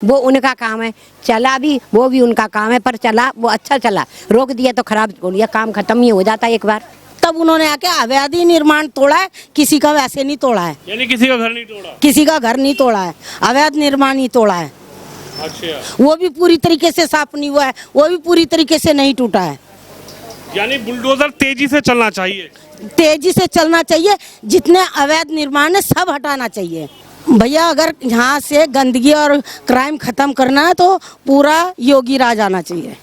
वो उनका काम है, चला भी वो भी उनका काम है, पर चला वो अच्छा चला, रोक दिया तो खराब हो गया, काम खत्म ही हो जाता एक बार। तब उन्होंने आके अवैध निर्माण तोड़ा है, किसी का वैसे नहीं तोड़ा है, यानी किसी का घर नहीं तोड़ा। किसी का घर नहीं तोड़ा है, अवैध निर्माण ही तोड़ा है। अच्छा, वो भी पूरी तरीके से साफ नहीं हुआ है, वो भी पूरी तरीके से नहीं टूटा है। यानी बुलडोजर तेजी से चलना चाहिए। तेजी से चलना चाहिए, जितने अवैध निर्माण है सब हटाना चाहिए। भैया अगर यहाँ से गंदगी और क्राइम खत्म करना है तो पूरा योगी राज आना चाहिए,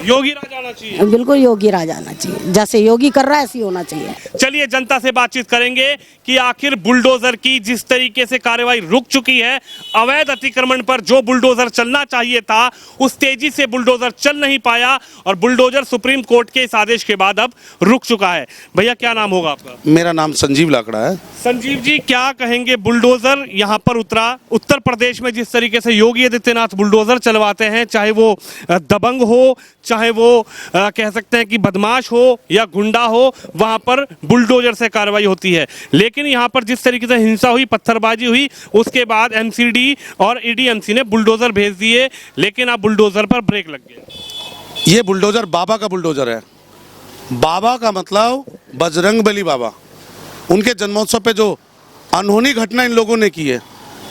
योगी राज आना चाहिए। बिल्कुल योगी राज आना चाहिए, जैसे योगी कर रहा है ऐसे ही होना चाहिए। चलिए जनता से बातचीत करेंगे कि आखिर बुलडोजर की जिस तरीके से कार्रवाई रुक चुकी है, अवैध अतिक्रमण पर जो बुलडोजर चलना चाहिए था उस तेजी से बुलडोजर चल नहीं पाया और बुलडोजर सुप्रीम कोर्ट के इस आदेश के बाद अब रुक चुका है। भैया क्या नाम होगा आपका? मेरा नाम संजीव लाकड़ा है। संजीव जी, क्या कहेंगे, बुलडोजर यहाँ पर उतरा, उत्तर प्रदेश में जिस तरीके से योगी आदित्यनाथ बुलडोजर चलवाते हैं, चाहे वो दबंग हो, चाहे वो कह सकते हैं कि बदमाश हो या गुंडा हो, वहां पर बुलडोजर से कार्रवाई होती है। लेकिन यहाँ पर जिस तरीके से हिंसा हुई, पत्थरबाजी हुई, उसके बाद एमसीडी और ईडीएमसी ने बुलडोजर भेज दिए, लेकिन अब बुलडोजर पर ब्रेक लग गया। ये बुलडोजर बाबा का बुलडोजर है। बाबा का मतलब बजरंगबली बाबा। उनके जन्मोत्सव पे जो अनहोनी घटना इन लोगों ने की है,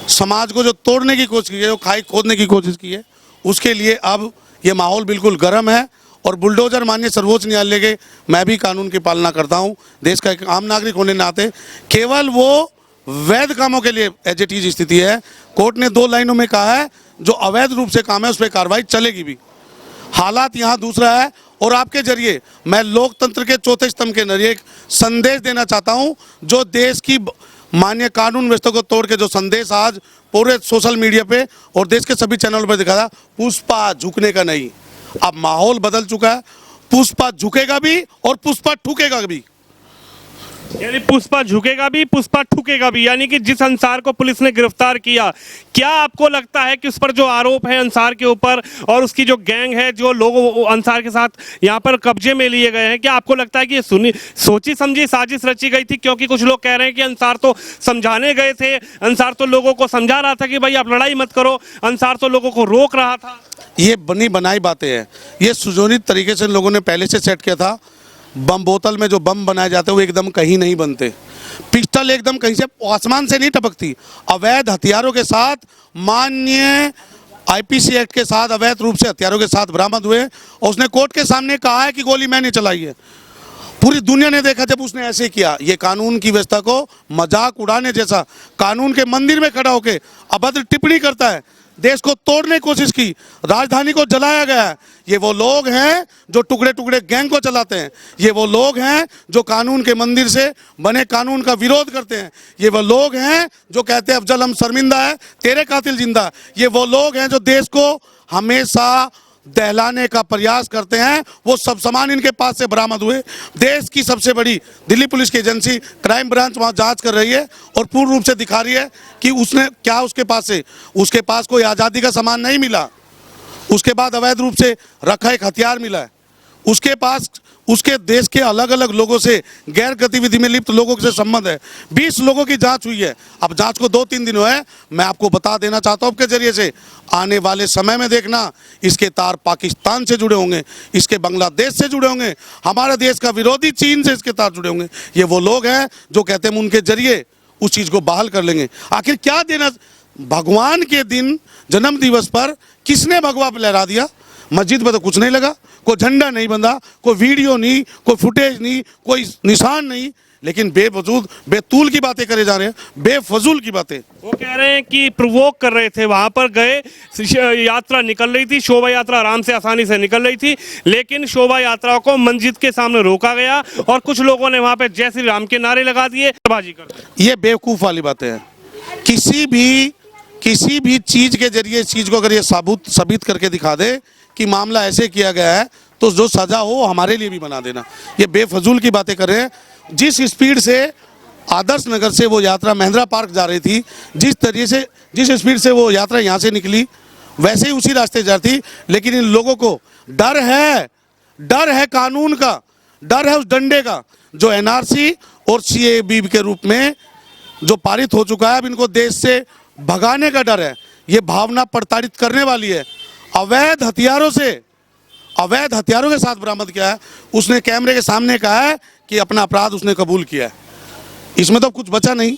समाज को जो तोड़ने की कोशिश की है, जो खाई खोदने की कोशिश की है, उसके लिए अब ये माहौल बिल्कुल गर्म है। और बुलडोजर माननीय सर्वोच्च न्यायालय के, मैं भी कानून की पालना करता हूँ, देश का एक आम नागरिक होने नाते, केवल वो वैध कामों के लिए एज इट इज स्थिति है। कोर्ट ने 2 लाइनों में कहा है जो अवैध रूप से काम है उस पर कार्रवाई चलेगी भी। हालात यहाँ दूसरा है और आपके जरिए मैं लोकतंत्र के चौथे स्तंभ के जरिए एक संदेश देना चाहता हूँ, जो देश की मान्य कानून व्यवस्था को तोड़ के जो संदेश आज पूरे सोशल मीडिया पे और देश के सभी चैनलों पर दिखा था, पुष्पा झुकने का नहीं। अब माहौल बदल चुका है, पुष्पा झुकेगा भी और पुष्पा ठुकेगा भी। यानी पुष्पा झुकेगा भी, पुष्पा ठुकेगा भी। यानी कि जिस अंसार को पुलिस ने गिरफ्तार किया, क्या आपको लगता है कि उस पर जो आरोप है अंसार के ऊपर और उसकी जो गैंग है, जो लोग अंसार के साथ यहाँ पर कब्जे में लिए गए हैं, क्या आपको लगता है कि ये सोची समझी साजिश रची गई थी? क्योंकि कुछ लोग कह रहे हैं कि अंसार तो समझाने गए थे, अंसार तो लोगों को समझा रहा था कि भाई आप लड़ाई मत करो, अंसार तो लोगों को रोक रहा था। ये बनी बनाई बातें हैं, ये सुजोनित तरीके से लोगों ने पहले से सेट किया था। बम बोतल में जो बम बनाए जाते हैं वो एकदम कहीं नहीं बनते, पिस्टल एकदम कहीं से आसमान से नहीं टपकती। अवैध हथियारों के साथ, माननीय आईपीसी एक्ट के साथ अवैध रूप से हथियारों के साथ बरामद हुए और उसने कोर्ट के सामने कहा है कि गोली मैंने चलाई है। पूरी दुनिया ने देखा जब उसने ऐसे किया। ये कानून की व्यवस्था को मजाक उड़ाने जैसा, कानून के मंदिर में खड़ा होकर अभद्र टिप्पणी करता है, देश को तोड़ने की कोशिश की, राजधानी को जलाया गया है। ये वो लोग हैं जो टुकड़े टुकड़े गैंग को चलाते हैं, ये वो लोग हैं जो कानून के मंदिर से बने कानून का विरोध करते हैं, ये वो लोग हैं जो कहते हैं अफजल हम शर्मिंदा है, तेरे कातिल जिंदा। ये वो लोग हैं जो देश को हमेशा दहलाने का प्रयास करते हैं। वो सब सामान इनके पास से बरामद हुए। देश की सबसे बड़ी दिल्ली पुलिस की एजेंसी क्राइम ब्रांच वहाँ जांच कर रही है और पूर्ण रूप से दिखा रही है कि उसने क्या, उसके पास कोई आज़ादी का सामान नहीं मिला। उसके बाद अवैध रूप से रखा एक हथियार मिला है। उसके पास उसके देश के अलग अलग लोगों से, गैर गतिविधि में लिप्त लोगों से संबंध है। 20 लोगों की जांच हुई है। अब जांच को 2-3 दिन हुए हैं। मैं आपको बता देना चाहता हूं आपके जरिए से, आने वाले समय में देखना इसके तार पाकिस्तान से जुड़े होंगे, इसके बांग्लादेश से जुड़े होंगे, हमारे देश का विरोधी चीन से इसके तार जुड़े होंगे। ये वो लोग हैं जो कहते हैं उनके जरिए उस चीज़ को बहाल कर लेंगे। आखिर क्या देना? भगवान के दिन जन्म दिवस पर किसने भगवा लहरा दिया? मस्जिद में तो कुछ नहीं लगा, कोई झंडा नहीं बंधा, कोई वीडियो नहीं, कोई फुटेज नहीं, कोई निशान नहीं, लेकिन बेवजूद बेतूल की बातें करे जा रहे हैं, बेफजूल की बातें। वो कह रहे हैं कि प्रोवोक कर रहे थे, वहां पर गए, यात्रा निकल रही थी, शोभा यात्रा आराम से आसानी से निकल रही थी, लेकिन शोभा यात्रा को मस्जिद के सामने रोका गया और कुछ लोगों ने वहां पे जय श्री राम के नारे लगा दिए, बाजी कर दी। ये बेवकूफ वाली बातें हैं। किसी भी चीज के जरिए इस चीज को अगर ये साबित करके दिखा दे कि मामला ऐसे किया गया है तो जो सजा हो हमारे लिए भी बना देना। ये बेफजूल की बातें कर रहे हैं। जिस स्पीड से आदर्श नगर से वो यात्रा महेंद्रा पार्क जा रही थी, जिस स्पीड से वो यात्रा यहाँ से निकली, वैसे ही उसी रास्ते जा रही थी। लेकिन इन लोगों को डर है कानून का, डर है उस डंडे का जो एनआरसी और सीएबी के रूप में जो पारित हो चुका है। अब इनको देश से भगाने का डर है ये भावना प्रताड़ित करने वाली है। अवैध हथियारों के साथ बरामद किया है। उसने कैमरे के सामने कहा है कि अपना अपराध उसने कबूल किया है। इसमें तो कुछ बचा नहीं।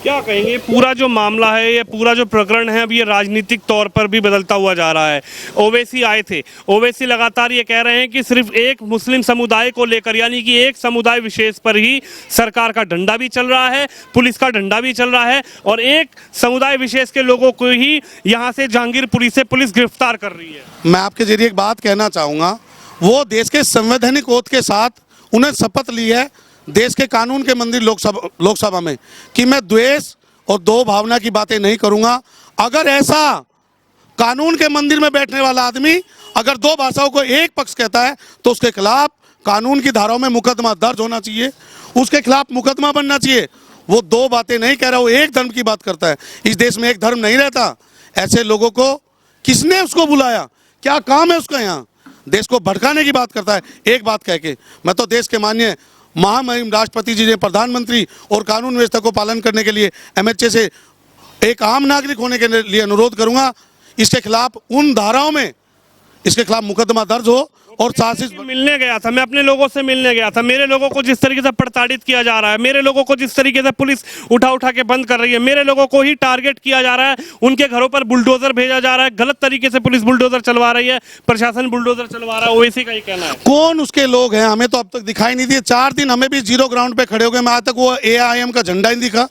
क्या कहेंगे, पूरा जो मामला है, ये पूरा जो प्रकरण है, अब ये राजनीतिक तौर पर भी बदलता हुआ जा रहा है। ओवैसी आए थे, ओवैसी लगातार ये कह रहे हैं कि सिर्फ एक मुस्लिम समुदाय को लेकर, यानी कि एक समुदाय विशेष पर ही सरकार का डंडा भी चल रहा है, पुलिस का डंडा भी चल रहा है, और एक समुदाय विशेष के लोगों को ही यहाँ से जहांगीरपुरी से पुलिस गिरफ्तार कर रही है। मैं आपके जरिए एक बात कहना चाहूँगा, वो देश के संवैधानिक ओथ के साथ उन्हें शपथ ली है देश के कानून के मंदिर लोकसभा में कि मैं द्वेष और दो भावना की बातें नहीं करूंगा। अगर ऐसा कानून के मंदिर में बैठने वाला आदमी अगर दो भाषाओं को एक पक्ष कहता है तो उसके खिलाफ कानून की धाराओं में मुकदमा दर्ज होना चाहिए, उसके खिलाफ मुकदमा बनना चाहिए। वो दो बातें नहीं कह रहा, वो एक धर्म की बात करता है। इस देश में एक धर्म नहीं रहता। ऐसे लोगों को किसने उसको बुलाया, क्या काम है उसका? यहाँ देश को भड़काने की बात करता है एक बात कह के। मैं तो देश के माननीय महामहिम राष्ट्रपति जी ने प्रधानमंत्री और कानून व्यवस्था को पालन करने के लिए एमएचए से एक आम नागरिक होने के लिए अनुरोध करूंगा, इसके खिलाफ उन धाराओं में इसके खिलाफ मुकदमा दर्ज हो। और साजिश मिलने गया था, मैं अपने लोगों से मिलने गया था, मेरे लोगों को जिस तरीके से प्रताड़ित किया जा रहा है, मेरे लोगों को जिस तरीके से पुलिस उठा के बंद कर रही है, मेरे लोगों को ही टारगेट किया जा रहा है, उनके घरों पर बुलडोजर भेजा जा रहा है, गलत तरीके से पुलिस बुलडोजर चलवा रही है, प्रशासन बुलडोजर चलवा रहा है। ओवैसी का ही कहना है। कौन उसके लोग हैं हमें तो अब तक दिखाई नहीं दिए। 4 दिन हमें भी जीरो ग्राउंड पे खड़े हो गए, मैं आज तक वो AIM का झंडा नहीं दिखा,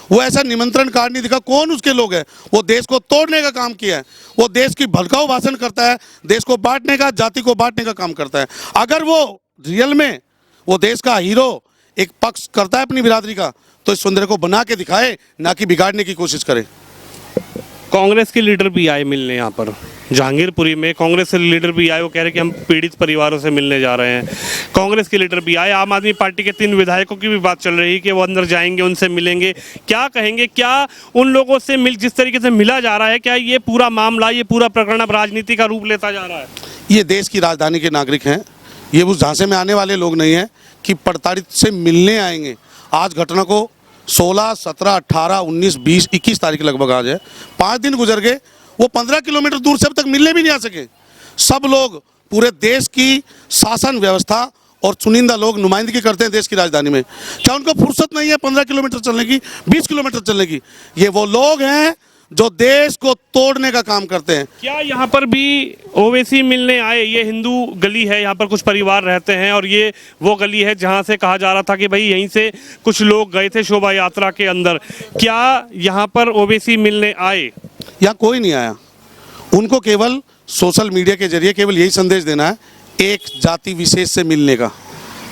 वो ऐसा निमंत्रण कार्ड नहीं दिखा। कौन उसके लोग हैं? वो देश को तोड़ने का काम किया है, वो देश की भड़काऊ भाषण करता है, देश को बांटने का, जाति को बांटने का काम करता है। अगर वो रियल में वो देश का हीरो एक पक्ष करता है अपनी बिरादरी का, तो इस सुंदर को बना के दिखाए, ना कि बिगाड़ने की कोशिश करे। कांग्रेस के लीडर भी आए मिलने यहाँ पर जहांगीरपुरी में, कांग्रेस के लीडर भी आए, वो कह रहे कि हम पीड़ित परिवारों से मिलने जा रहे हैं। कांग्रेस के लीडर भी आए, आम आदमी पार्टी के 3 विधायकों की भी बात चल रही है कि वो अंदर जाएंगे, उनसे मिलेंगे। क्या कहेंगे, क्या उन लोगों से जिस तरीके से मिला जा रहा है, क्या ये पूरा मामला, ये पूरा प्रकरण अब राजनीति का रूप लेता जा रहा है? ये देश की राजधानी के नागरिक हैं, ये उस झांसे में आने वाले लोग नहीं हैं कि प्रताड़ित से मिलने आएंगे। आज घटना को 16, 17, 18, 19, 20, 21 तारीख लगभग आज है, 5 दिन गुजर गए, वो 15 किलोमीटर दूर से अब तक मिलने भी नहीं आ सके। सब लोग पूरे देश की शासन व्यवस्था और चुनिंदा लोग नुमाइंदगी करते हैं देश की राजधानी में। क्या उनको फुर्सत नहीं है 15 किलोमीटर चलने की, 20 किलोमीटर चलने की? ये वो लोग हैं जो देश को तोड़ने का काम करते हैं। क्या यहाँ पर भी ओवैसी मिलने आए? ये हिंदू गली है, यहाँ पर कुछ परिवार रहते हैं, और ये वो गली है जहाँ से कहा जा रहा था कि भाई यहीं से कुछ लोग गए थे शोभा यात्रा के अंदर। क्या यहाँ पर ओवैसी मिलने आए? यहाँ कोई नहीं आया। उनको केवल सोशल मीडिया के जरिए केवल यही संदेश देना है, एक जाति विशेष से मिलने का।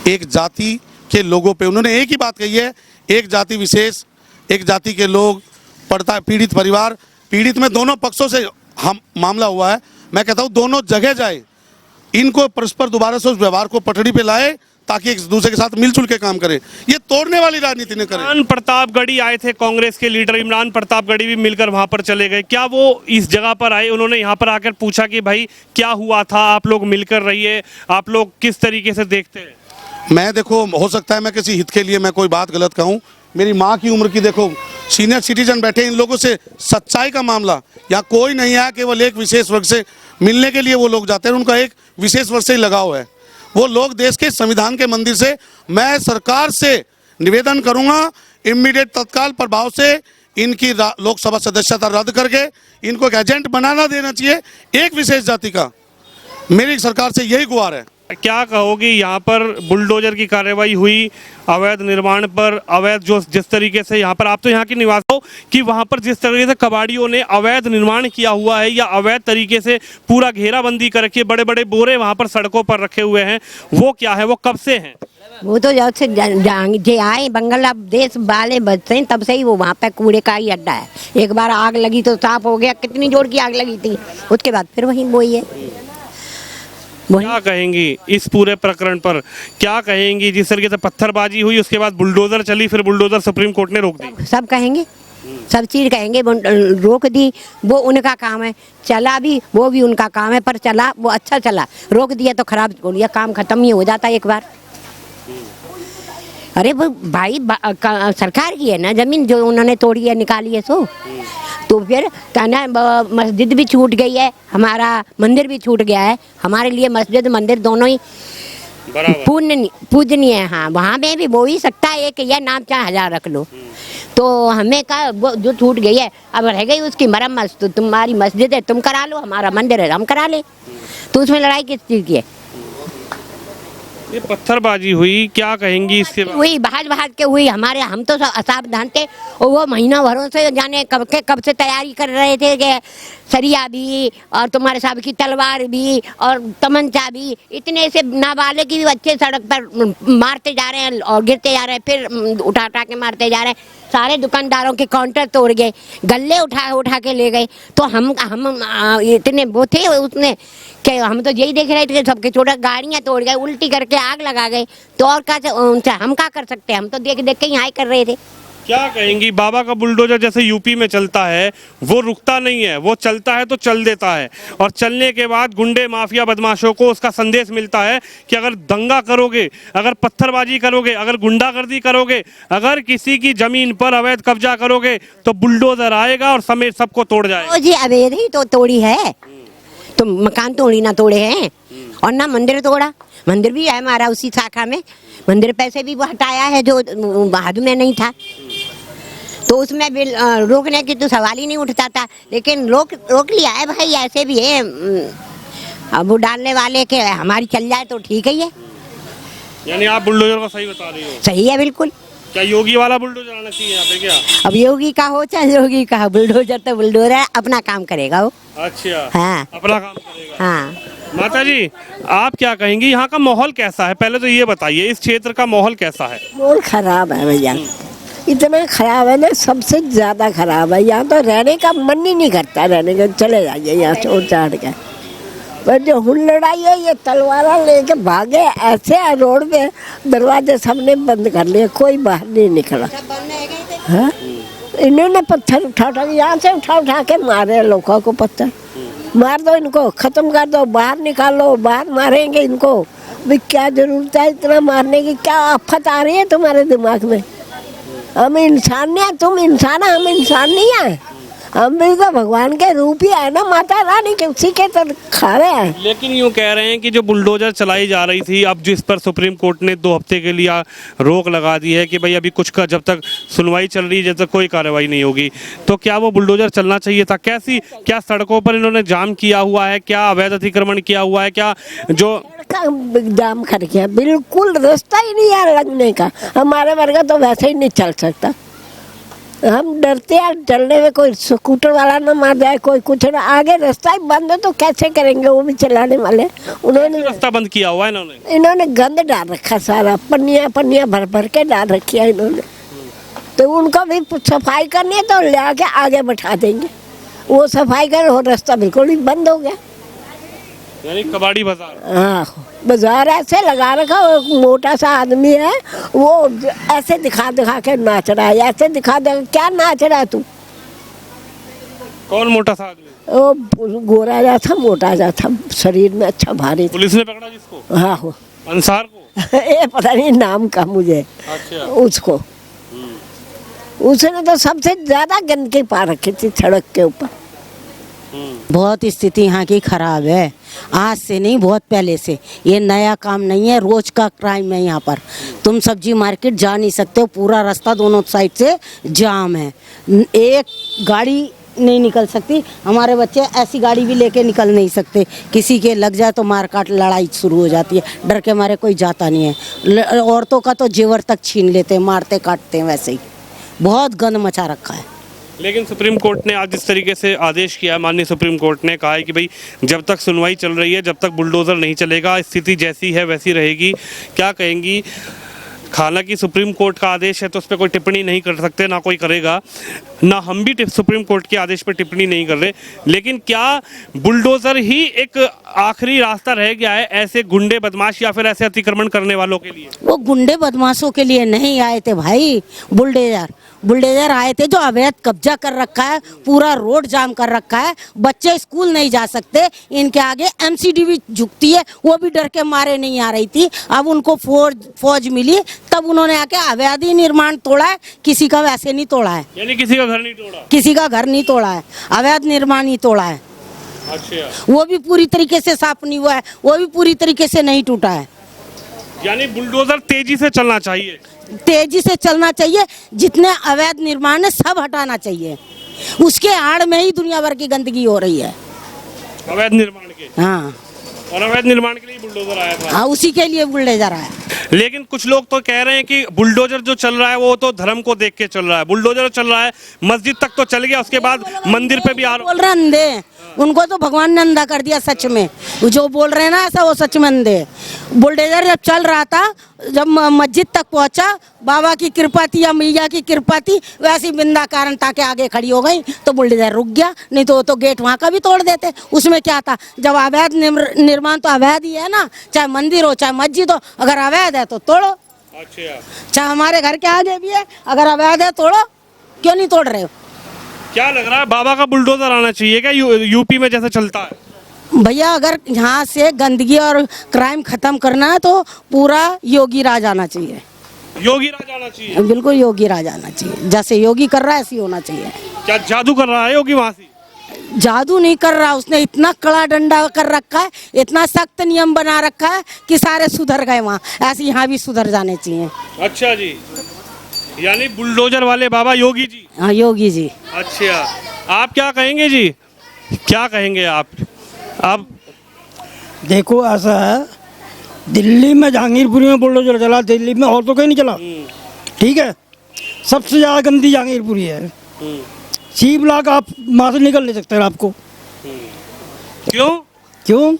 एक जाति के लोगों पे उन्होंने एक ही बात कही है, एक जाति विशेष, एक जाति के लोग, पीड़ित परिवार। पीड़ित में दोनों पक्षों से हम मामला हुआ है। मैं कहता हूँ दोनों जगह जाए, इनको परस्पर दोबारा से उस व्यवहार को पटड़ी पे लाए ताकि एक दूसरे के साथ मिलजुल के काम करें। ये तोड़ने वाली राजनीति न करें। इमरान प्रतापगढ़ी आए थे, कांग्रेस के लीडर इमरान प्रतापगढ़ी भी मिलकर वहां पर चले गए। क्या वो इस जगह पर आए, उन्होंने यहाँ पर आकर पूछा कि भाई क्या हुआ था, आप लोग मिलकर रहिए, आप लोग किस तरीके से देखते हैं? मैं देखो, हो सकता है मैं किसी हित के लिए मैं कोई बात गलत कहूँ। मेरी माँ की उम्र की देखो सीनियर सिटीजन बैठे, इन लोगों से सच्चाई का मामला या कोई नहीं है। केवल एक विशेष वर्ग से मिलने के लिए वो लोग जाते हैं, उनका एक विशेष वर्ग से ही लगाव है। वो लोग देश के संविधान के मंदिर से, मैं सरकार से निवेदन करूंगा इमीडिएट तत्काल प्रभाव से इनकी लोकसभा सदस्यता रद्द करके इनको एक एजेंट बनाना देना चाहिए एक विशेष जाति का। मेरी सरकार से यही गुहार है। क्या कहोगी, यहाँ पर बुलडोजर की कार्रवाई हुई अवैध निर्माण पर, अवैध जो जिस तरीके से यहाँ पर, आप तो यहाँ के निवासी हो, कि वहाँ पर जिस तरीके से कबाड़ियों ने अवैध निर्माण किया हुआ है या अवैध तरीके से पूरा घेराबंदी कर रखी है, बड़े बड़े बोरे वहाँ पर सड़कों पर रखे हुए हैं, वो क्या है, वो कब से हैं? वो तो जब से जे आए बांग्लादेश वाले बचते हैं तब से ही वो वहाँ पे कूड़े का ही अड्डा है। एक बार आग लगी तो साफ हो गया, कितनी जोर की आग लगी थी, उसके बाद फिर वही वही है। क्या कहेंगी इस पूरे प्रकरण पर? क्या कहेंगी जिस तरीके से पत्थरबाजी हुई, उसके बाद बुलडोजर चली, फिर बुलडोजर सुप्रीम कोर्ट ने रोक दी? सब कहेंगे, सब चीज़ कहेंगे, रोक दी, वो उनका काम है। चला भी, वो भी उनका काम है, पर चला वो अच्छा चला। रोक दिया तो खराब, ये काम खत्म ही हो जाता एक बार। अरे वो भाई सरकार की है ना जमीन, जो उन्होंने तोड़ी है निकाली है सो। तो फिर कहना मस्जिद भी छूट गई है, हमारा मंदिर भी छूट गया है। हमारे लिए मस्जिद मंदिर दोनों ही पूजनीय है। हाँ, वहाँ में भी वो ही सकता है कि यह नाम चाहे 1000 रख लो। तो हमें का वो जो छूट गई है अब रह गई उसकी मरम्मत। तो तुम्हारी मस्जिद है तुम करा लो, हमारा मंदिर है हम करा ले। तो उसमें लड़ाई किस चीज़ की है? ये पत्थरबाजी हुई, क्या कहेंगी इसके बाद? हुई बहाज के हुई। हमारे हम तो असावधान थे और वो महीनों भरों से जाने कब से तैयारी कर रहे थे कि सरिया भी और तुम्हारे साहब की तलवार भी और तमंचा भी। इतने से नाबालिग भी बच्चे सड़क पर मारते जा रहे हैं और गिरते जा रहे हैं, फिर उठा के मारते जा रहे हैं। सारे दुकानदारों के काउंटर तोड़ गए, गल्ले उठा के ले गए। तो हम इतने वो थे उसने कि हम तो यही देख रहे थे कि सबके छोटा गाड़ियाँ तोड़ गए, उल्टी करके आग लगा गए। तो और क्या हम क्या कर सकते हैं? हम तो देख के ही हाई कर रहे थे। क्या कहेंगी? बाबा का बुलडोजर जैसे यूपी में चलता है, वो रुकता नहीं है, वो चलता है तो चल देता है। और चलने के बाद गुंडे माफिया बदमाशों को उसका संदेश मिलता है कि अगर दंगा करोगे, अगर पत्थरबाजी करोगे, अगर गुंडागर्दी करोगे, अगर किसी की जमीन पर अवैध कब्जा करोगे तो बुलडोजर आएगा और समेत सबको तोड़ जाएगा। जी अवैध ही तो तोड़ी है, तो मकान तोड़ी ना तोड़े हैं और ना मंदिर तोड़ा। मंदिर भी है हमारा उसी शाखा में, मंदिर पैसे भी वो हटाया है जो बहादुर में नहीं था। तो उसमें भी रोकने की तो सवाल ही नहीं उठता था, लेकिन रोक लिया है भाई। ऐसे भी है अब वो डालने वाले के हमारी चल जाए तो ठीक ही है। यानी आप बुलडोजर को सही बता रही हो? सही है बिल्कुल। क्या योगी वाला बुलडोजर आना चाहिए यहाँ पे क्या? अब योगी का हो चाहे योगी का हो, बुलडोजर तो बुलडोजर है, अपना काम करेगा वो। अच्छा, हाँ अपना काम करेगा। हाँ। माता जी, आप क्या कहेंगी? यहाँ का माहौल कैसा है? पहले तो ये बताइए, इस क्षेत्र का माहौल कैसा है? माहौल खराब है भैया, इतना खराब है ना, सबसे ज्यादा खराब है। यहाँ तो रहने का मन ही नहीं करता, रहने का चले जाइए यहाँ छोड़ छाड़ के। पर जो हुल्लड़ाई है, ये तलवारा लेके भागे ऐसे रोड पे, दरवाजे सबने बंद कर लिए, कोई बाहर नहीं निकला। हाँ, इन्होंने पत्थर उठा यहाँ से उठा के मारे लोगों को। पत्थर मार दो इनको, खत्म कर दो, बाहर निकालो, बाहर मारेंगे इनको। भाई क्या जरूरत है इतना मारने की? क्या आफत आ रही है तुम्हारे दिमाग में? हम इंसान नहीं है, तुम इंसान है, हम इंसान नहीं है। हम भी तो भगवान के रूप ही है ना, माता रानी के उसी के तो खा रहे हैं। लेकिन यूँ कह रहे हैं कि जो बुलडोजर चलाई जा रही थी, अब जिस पर सुप्रीम कोर्ट ने 2 हफ्ते के लिए रोक लगा दी है कि भाई अभी कुछ का जब तक सुनवाई चल रही है, जब तक कोई कार्रवाई नहीं होगी, तो क्या वो बुलडोजर चलना चाहिए था? क्या सड़कों पर इन्होंने जाम किया हुआ है? क्या अवैध अतिक्रमण किया हुआ है? क्या जो जाम कर गया, बिल्कुल रास्ता ही नहीं है लगने का। हमारे वर्ग तो वैसे ही नहीं चल सकता। हम डरते हैं चलने में, कोई स्कूटर वाला ना मार जाए, कोई कुछ ना। आगे रास्ता ही बंद है तो कैसे करेंगे वो भी चलाने वाले? उन्होंने रास्ता बंद किया हुआ है इन्होंने गंद डाल रखा सारा, पन्नियां भर के डाल रखी है इन्होंने। तो उनको भी सफाई करनी है तो ले आके आगे बैठा देंगे, वो सफाई कर, वो रास्ता बिल्कुल ही बंद हो गया। यानी कबाड़ी बाजार। हाँ, बाजार ऐसे लगा रखा, मोटा सा आदमी है, वो ऐसे दिखा के नाच रहा है, ऐसे दिखा क्या नाच रहा है तू? कौन मोटा सा आदमी? वो गोरा जा था, मोटा जा था, शरीर में अच्छा भारी। पुलिस ने पकड़ा जिसको? हाँ हो अंसार को? ये पता नहीं नाम का मुझे। अच्छा। उसको उसने तो सबसे ज्यादा गंदगी पा रखी थी सड़क के ऊपर। बहुत स्थिति यहाँ की खराब है, आज से नहीं बहुत पहले से। ये नया काम नहीं है, रोज का क्राइम है यहाँ पर। तुम सब्जी मार्केट जा नहीं सकते हो, पूरा रास्ता दोनों साइड से जाम है, एक गाड़ी नहीं निकल सकती। हमारे बच्चे ऐसी गाड़ी भी लेके निकल नहीं सकते, किसी के लग जाए तो मारकाट लड़ाई शुरू हो जाती है। डर के मारे कोई जाता नहीं है। औरतों का तो जेवर तक छीन लेते हैं, मारते काटते हैं। वैसे ही बहुत गंद मचा रखा है। लेकिन सुप्रीम कोर्ट ने आज जिस तरीके से आदेश किया है, माननीय सुप्रीम कोर्ट ने कहा है कि भाई जब तक सुनवाई चल रही है, जब तक बुलडोजर नहीं चलेगा, स्थिति जैसी है वैसी रहेगी। क्या कहेंगी? हालांकि सुप्रीम कोर्ट का आदेश है तो उस पर कोई टिप्पणी नहीं कर सकते, ना कोई करेगा, ना हम भी सुप्रीम कोर्ट के आदेश पर टिप्पणी नहीं कर रहे। लेकिन क्या बुलडोजर ही एक आखिरी रास्ता रह गया है ऐसे गुंडे बदमाश या फिर ऐसे अतिक्रमण करने वालों के लिए? वो गुंडे बदमाशों के लिए नहीं आए थे भाई, बुलडोजर आए थे जो अवैध कब्जा कर रखा है, पूरा रोड जाम कर रखा है, बच्चे स्कूल नहीं जा सकते, इनके आगे एमसीडी भी झुकती है, वो भी डर के मारे नहीं आ रही थी। अब उनको फौज मिली तब उन्होंने आके अवैध ही निर्माण तोड़ा है, किसी का वैसे नहीं तोड़ा है, यानी किसी का घर नहीं तोड़ा? किसी का घर नहीं तोड़ा है, अवैध निर्माण ही तोड़ा है। अच्छा, वो भी पूरी तरीके से साफ नहीं हुआ है, वो भी पूरी तरीके से नहीं टूटा है। यानी बुलडोजर तेजी से चलना चाहिए। तेजी से चलना चाहिए, जितने अवैध निर्माण है सब हटाना चाहिए, उसके आड़ में ही दुनिया भर की गंदगी हो रही है। अवैध निर्माण के, हाँ और अवैध निर्माण के लिए बुलडोजर आया था। हाँ, उसी के लिए बुलडोजर आया। लेकिन कुछ लोग तो कह रहे हैं कि बुलडोजर जो चल रहा है वो तो धर्म को देख के चल रहा है। बुलडोजर चल रहा है मस्जिद तक तो चल गया, उसके बाद मंदिर पे भी बोल रहे अंधे, उनको तो भगवान ने अंधा कर दिया सच में, जो बोल रहे हैं ना ऐसा, वो सच में अंधे। बुलडोजर जब चल रहा था, जब मस्जिद तक पहुंचा, बाबा की कृपा थी या मैया की कृपा थी, वैसी बिंदा कारण ताकि आगे खड़ी हो गई तो बुलडोजर रुक गया, नहीं तो गेट वहां का भी तोड़ देते। उसमें क्या था, जब अवैध निर्माण तो अवैध ही है ना, चाहे मंदिर हो चाहे मस्जिद हो, अगर अवैध है तो तोड़ो। अच्छा, चाहे हमारे घर के आगे भी है, अगर अवैध है तोड़ो, क्यों नहीं तोड़ रहे हो? क्या लग रहा है बाबा का बुलडोजर आना चाहिए क्या यूपी में जैसे चलता है? भैया अगर यहाँ से गंदगी और क्राइम खत्म करना है तो पूरा योगी राज आना चाहिए, योगी राज आना चाहिए। बिल्कुल योगी राज आना चाहिए, जैसे योगी कर रहा है ऐसे ही होना चाहिए। क्या जादू कर रहा है योगी वहां से? जादू नहीं कर रहा, उसने इतना कड़ा डंडा कर रखा है, इतना सख्त नियम बना रखा है कि सारे सुधर गए वहाँ, ऐसे यहाँ भी सुधर जाने चाहिए। अच्छा जी, यानी बुलडोजर वाले बाबा योगी जी? हाँ योगी जी। अच्छा, आप क्या कहेंगे जी, क्या कहेंगे आप? देखो ऐसा है, दिल्ली में जहांगीरपुरी में बुलडोजर चला, दिल्ली में और तो कहीं नहीं चला, ठीक है। सबसे ज्यादा गंदी जहांगीरपुरी है, सी ब्लॉक आप वहां से निकल नहीं सकते आपको। क्यों?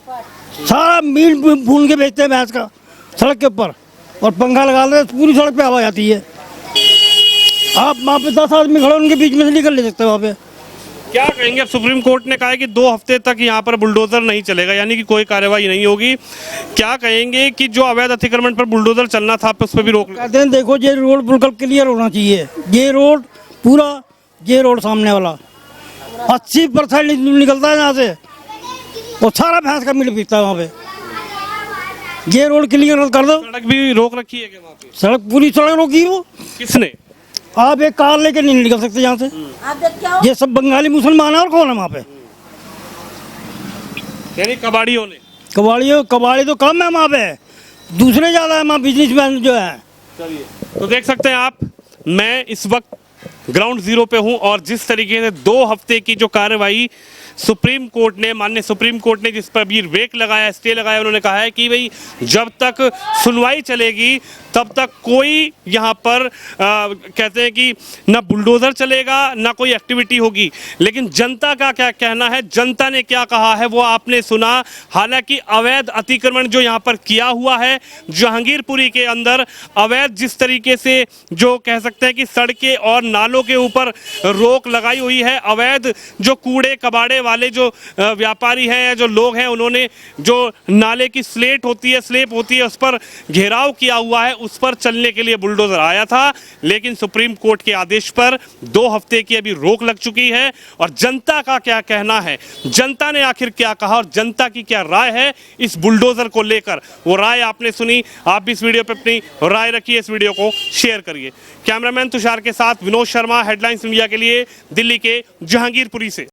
सारा मीट भून के बेचते हैं भैंस का सड़क के ऊपर, और पंखा लगा लेते, पूरी सड़क पे आवाज आती है। आप वहाँ पे 10 आदमी खड़े, उनके बीच में से निकल नहीं सकते वहाँ पे। क्या कहेंगे? सुप्रीम कोर्ट ने कहा है कि 2 हफ्ते तक यहाँ पर बुलडोजर नहीं चलेगा, यानी कि कोई कार्रवाई नहीं होगी। क्या कहेंगे कि जो अवैध अतिक्रमण पर बुलडोजर चलना था उस पर भी रोक कहते हैं देखो ये रोड बिल्कुल क्लियर होना चाहिए, ये रोड पूरा, ये रोड सामने वाला 80% निकलता है यहाँ से, और सारा भैंस का मीट बिकता है वहाँ पे। ये रोड क्लियर कर दो। सड़क भी रोक रखी है क्या वहाँ पे? सड़क, पूरी सड़क रोकी वो किसने? आप एक कार लेके नहीं निकल सकते यहाँ से। ये सब बंगाली मुसलमान है और कौन है वहाँ पे? यानी कबाड़ियों ने? कबाड़ी तो कम है वहाँ पे, दूसरे ज्यादा है वहाँ, बिजनेसमैन जो है। चलिए, तो देख सकते हैं आप, मैं इस वक्त ग्राउंड जीरो पे हूं और जिस तरीके से 2 हफ्ते की जो कार्रवाई सुप्रीम कोर्ट ने, माननीय सुप्रीम कोर्ट ने जिस पर भी रेक लगाया, स्टे लगाया, उन्होंने कहा है कि भाई जब तक सुनवाई चलेगी तब तक कोई यहाँ पर कहते हैं कि ना बुलडोजर चलेगा ना कोई एक्टिविटी होगी। लेकिन जनता का क्या कहना है, जनता ने क्या कहा है वो आपने सुना। हालांकि अवैध अतिक्रमण जो यहाँ पर किया हुआ है जहांगीरपुरी के अंदर, अवैध जिस तरीके से जो कह सकते हैं कि सड़कें और नालों के ऊपर रोक लगाई हुई है, अवैध जो कूड़े कबाड़े वाले जो व्यापारी हैं या जो लोग हैं, उन्होंने जो नाले की स्लेब होती है उस पर घेराव किया हुआ है, उस पर चलने के लिए बुलडोजर आया था। लेकिन सुप्रीम कोर्ट के आदेश पर 2 हफ्ते की अभी रोक लग चुकी है। और जनता का क्या कहना है, जनता ने आखिर क्या कहा और जनता की क्या राय है इस बुलडोजर को लेकर, वो राय आपने सुनी। आप भी इस वीडियो पर अपनी राय रखिए, इस वीडियो को शेयर करिए। कैमरामैन तुषार के साथ विनोद शर्मा, हेडलाइंस इंडिया के लिए दिल्ली के जहांगीरपुरी से।